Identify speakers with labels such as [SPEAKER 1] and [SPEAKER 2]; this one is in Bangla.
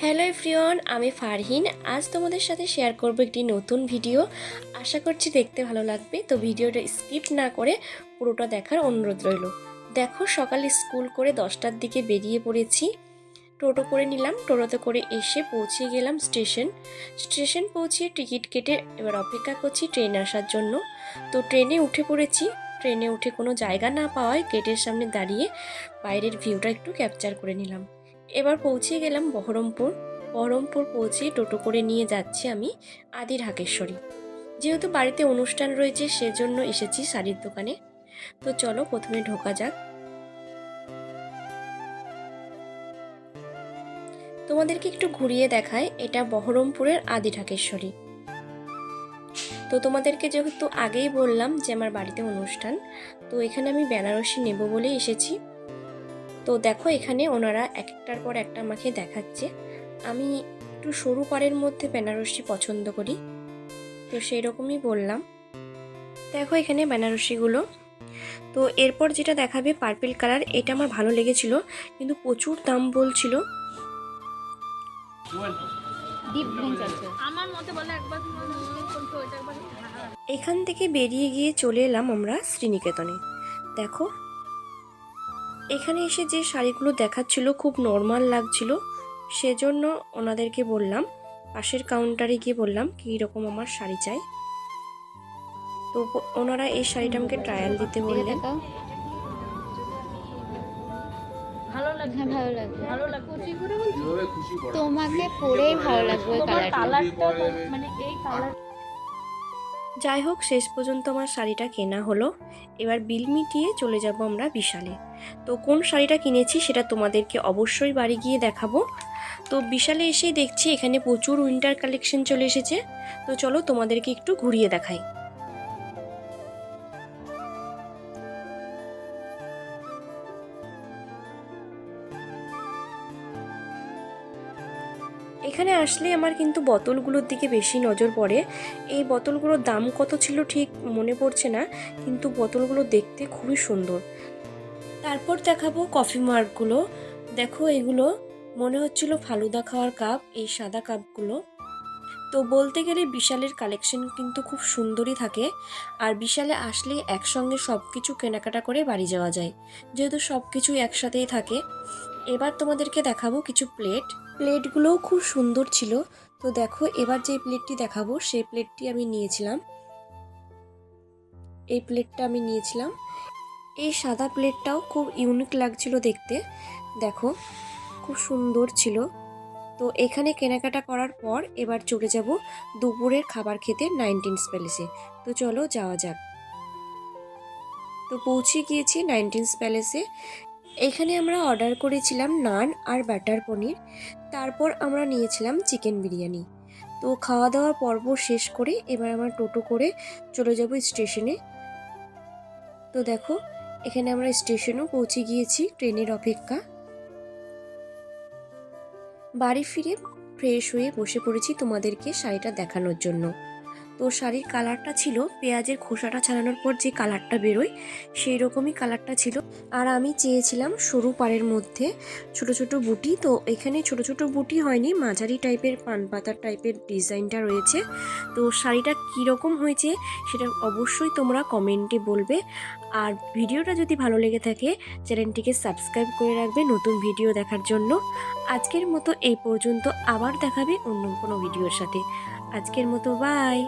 [SPEAKER 1] হ্যালো এভরিওয়ান, আমি ফারহিন। আজ তোমাদের সাথে শেয়ার করব একটি নতুন ভিডিও। আশা করছি দেখতে ভালো লাগবে। তো ভিডিওটা স্কিপ না করে পুরোটা দেখার অনুরোধ রইল। দেখো, সকালে স্কুল করে 10টার দিকে বেরিয়ে পড়েছি। টোটো করে নিলাম। টোটোতে করে এসে পৌঁছে গেলাম স্টেশন পৌঁছিয়ে টিকিট কেটে এবার অপেক্ষা করছি ট্রেন আসার জন্য। তো ট্রেনে উঠে পড়েছি। ট্রেনে উঠে কোনো জায়গা না পাওয়ায় গেটের সামনে দাঁড়িয়ে বাইরের ভিউটা একটু ক্যাপচার করে নিলাম। এবার পৌঁছে গেলাম বহরমপুর পৌঁছে টোটো করে নিয়ে যাচ্ছি আমি আদি ঢাকেশ্বরী। যেহেতু বাড়িতে অনুষ্ঠান রয়েছে সেজন্য এসেছি শাড়ির দোকানে। তো চলো প্রথমে ঢোকা যাক। তোমাদেরকে একটু ঘুরিয়ে দেখায়, এটা বহরমপুরের আদি ঢাকেশ্বরী। তো তোমাদেরকে যেহেতু আগেই বললাম যে আমার বাড়িতে অনুষ্ঠান, তো এখানে আমি বেনারসি নেব বলে এসেছি। তো দেখো, এখানে ওনারা একটার পর একটা আমাকে দেখাচ্ছে। আমি একটু সরু পাড়ের মধ্যে বেনারসি পছন্দ করি, তো সেই রকমই বললাম। দেখো এখানে বেনারসিগুলো। তো এরপর যেটা দেখাবে পার্পল কালার, এটা আমার ভালো লেগেছিল কিন্তু প্রচুর দাম বলছিল। এখান থেকে বেরিয়ে গিয়ে চলে এলাম আমরা শ্রীনিকেতনে। দেখো, এখানে এসে যে শাড়িগুলো দেখাচ্ছিল খুব নর্মাল লাগছিল, সেজন্য ওনাদেরকে বললাম, পাশের কাউন্টারে গিয়ে বললাম কী রকম আমার শাড়ি চাই। তো ওনারা এই শাড়িটা আমাকে ট্রায়াল দিতে বললেন।
[SPEAKER 2] ভালো লাগবে,
[SPEAKER 3] হ্যাঁ ভালো লাগবে,
[SPEAKER 2] ভালো লাগবে।
[SPEAKER 3] তোমাকে পরেই ভালো লাগবে ওই
[SPEAKER 2] তোমার
[SPEAKER 3] কালারটা।
[SPEAKER 2] কালারটা মানে এই কালার।
[SPEAKER 1] যাই হোক, শেষ পর্যন্ত আমার শাড়িটা কেনা হলো। এবার বিল মিটিয়ে চলে যাব আমরা বিশালে। তো কোন শাড়িটা কিনেছি সেটা তোমাদেরকে অবশ্যই বাড়ি গিয়ে দেখাবো। তো বিশালে এসেই দেখছি এখানে প্রচুর উইন্টার কালেকশন চলে এসেছে। তো চলো তোমাদেরকে একটু ঘুরিয়ে দেখাই। এখানে আসলে আমার কিন্তু বোতলগুলোর দিকে বেশি নজর পড়ে। এই বোতলগুলোর দাম কত ছিল ঠিক মনে পড়ছে না, কিন্তু বোতলগুলো দেখতে খুবই সুন্দর। তারপর দেখাবো কফি মার্কগুলো। দেখো, এগুলো মনে হচ্ছিল ফালুদা খাওয়ার কাপ, এই সাদা কাপগুলো। তো বলতে গেলে বিশালের কালেকশন কিন্তু খুব সুন্দরই থাকে। আর বিশালে আসলে একসঙ্গে সব কিছু কেনাকাটা করে বাড়ি যাওয়া যায়, যেহেতু সব কিছু একসাথেই থাকে। এবার তোমাদেরকে দেখাবো কিছু প্লেটগুলোও খুব সুন্দর ছিল। তো দেখো, এবার যে প্লেটটি দেখাবো সেই প্লেটটি আমি নিয়েছিলাম। এই প্লেটটা আমি নিয়েছিলাম। এই সাদা প্লেটটাও খুব ইউনিক লাগছিল দেখতে। দেখো, খুব সুন্দর ছিল। তো এখানে কেনাকাটা করার পর এবার চলে যাব দুপুরের খাবার খেতে 19 প্যালেসে। তো চলো যাওয়া যাক। তো পৌঁছে গিয়েছি 19 প্যালেসে। এখানে আমরা অর্ডার করেছিলাম নান আর বাটার পনির। তারপর আমরা নিয়েছিলাম চিকেন বিরিয়ানি। তো খাওয়া দাওয়ার পর্ব শেষ করে এবার আমরা টোটো করে চলে যাব স্টেশনে। তো দেখো, এখানে আমরা স্টেশনেও পৌঁছে গিয়েছি, ট্রেনের অপেক্ষা। বাড়ি ফিরে ফ্রেশ হয়ে বসে পড়েছি তোমাদেরকে শাড়িটা দেখানোর জন্য। তো শাড়ির কালারটা ছিল পেঁয়াজের খোসাটা ছাড়ানোর পর যে কালারটা বেরোয় সেই রকমই কালারটা ছিল। আর আমি চেয়েছিলাম সরু পাড়ের মধ্যে ছোট ছোট বুটি। তো এখানে ছোট ছোট বুটি হয়নি, মাঝারি টাইপের পান পাতার টাইপের ডিজাইনটা রয়েছে। তো শাড়িটা কীরকম হয়েছে সেটা অবশ্যই তোমরা কমেন্টে বলবে। আর ভিডিওটা যদি ভালো লেগে থাকে চ্যানেলটিকে সাবস্ক্রাইব করে রাখবে নতুন ভিডিও দেখার জন্য। আজকের মতো এই পর্যন্ত, আবার দেখাবে অন্য কোনো ভিডিওর সাথে। আজকের মতো বাই।